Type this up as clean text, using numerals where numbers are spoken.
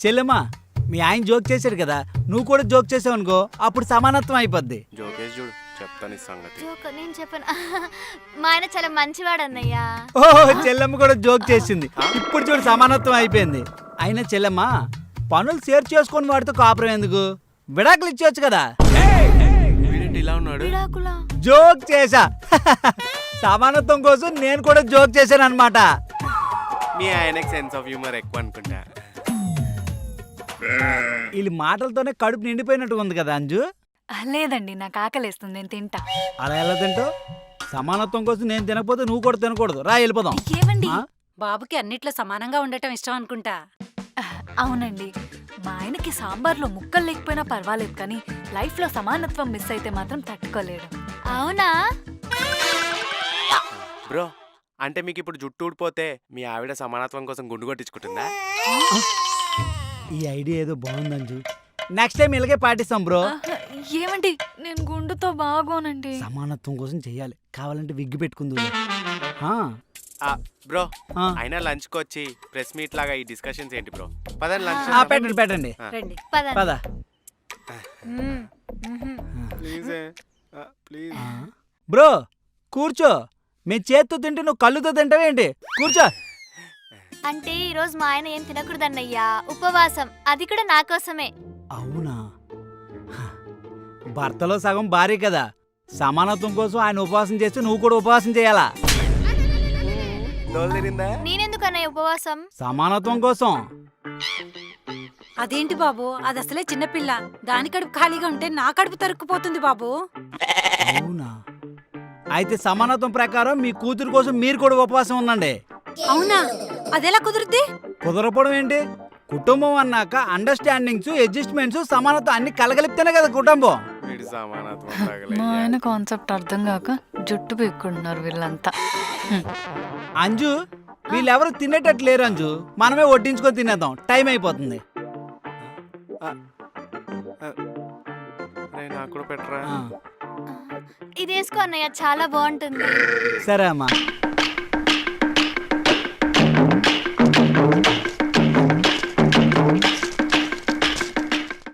చెల్లెమ్మా మీ ఆయన జోక్ చేశాడు కదా, నువ్వు కూడా జోక్ చేసావు అనుకో, అప్పుడు సమానత్వం అయిపోద్ది. జోకేష్ చూడు, చెప్తాను సంగతి. జోక్ నేను చెప్పను. మా ఆయన చాలా మంచివాడు అన్నయ్య. ఓహో, చెల్లెమ్మ కూడా జోక్ చేసింది. ఇప్పుడు చూడు సమానత్వం అయిపోయింది. అయినా చెల్లెమ్మ పనులు షేర్ చేసుకొని వాడితో కాపురం ఎందుకు? విడాకులు ఇచ్చేవచ్చు కదా. వీడేంటి ఇలా ఉన్నాడు? విడాకులా? జోక్ చేశా. సమానత్వం కోసం నేను కూడా జోక్ చేశాను అనమాట. మీ ఆయనకి సెన్స్ ఆఫ్ హ్యూమర్ ఎక్కువ అనుకుంటా. వీళ్ళ మాటలతోనే కడుపు నిండిపోయినట్టు ఉంది కదా అంజు. లేదండి, నాకు ఆకలేస్తుంది, నేను తింటా. అలా ఎలా తింటావు? సమానత్వం కోసం నేను తినకపోతే నువ్వు కూడా తినకూడదు. రా వెళ్ళిపోదాం. ఏమండి? బాబుకి అన్నిట్లో సమానంగా ఉండటం ఇష్టం అనుకుంటా. అవునండి, మా ఆయనకి సాంబార్లో ముక్కలు లేకపోయినా పర్వాలేదు, కానీ లైఫ్ లో సమానత్వం మిస్ అయితే మాత్రం తట్టుకోలేడు. అవునా? బ్రో, అంటే మీకు ఇప్పుడు జుట్టు ఊడిపోతే మీ ఆవిడ సమానత్వం కోసం గుండు కొట్టించుకుంటుందా? ఈ ఐడియా ఏదో బాగుంది అంజు. నెక్స్ట్ టైం ఇలాగే పాటిస్తాం బ్రో. ఏమండి, నేను గుండుతో బాగోనండి. సమానత్వం కోసం చెయ్యాలి. కావాలంటే విగ్గు పెట్టుకుందు. బ్రో, అయినా లంచ్ కి వచ్చి ప్రెస్ మీట్ లాగా ఈ డిస్కషన్స్ ఏంటి బ్రో? పదండి లంచ్. పెట్టండి పెట్టండి. రండి. పదండి. పద. Please please. బ్రో కూర్చో. మీ చేత్తో తింటే నువ్వు కళ్ళుతో తింటావేంటి? కూర్చో. అంటే ఈరోజు మా ఆయన ఏం తినకూడదన్నయ్యా, ఉపవాసం. అది కూడా నా కోసమే. అవునా? భర్తలో సగం భార్య కదా, సమానత్వం కోసం ఆయన ఉపవాసం చేస్తే నువ్వు కూడా ఉపవాసం చేయాలా? నేనెందుకు అన్నయ్య ఉపవాసం? సమానత్వం కోసం. అదేంటి బాబు, అది అసలే చిన్నపిల్ల. దాని కడుపు ఖాళీగా ఉంటే నా కడుపు తరుక్కుపోతుంది బాబు. అవునా? అయితే సమానత్వం ప్రకారం మీ కూతురు కోసం మీరు కూడా ఉపవాసం ఉండండి. అవునా? అదెలా కుదురుద్ది? కుదరపోవడం ఏంటి? కుటుంబం అన్నాక అండర్స్టాండింగ్స్, అడ్జస్ట్మెంట్స్, సమానత్వం అన్ని కలగలిపితేనే కదా కుటుంబం. మా ఆయన కాన్సెప్ట్ అర్థం కాక జుట్టు పీక్కుంటున్నారు వీళ్ళంతా. అంజు, వీళ్ళెవరు తినేటట్టు లేరు అంజు. మనమే వడ్డించుకొని తినేద్దాం, టైం అయిపోతుంది. నాకు కూడా పెట్టరా? ఇది వేసుకో అన్నయ్య, చాలా బాగుంటుంది. సరే అమ్మా.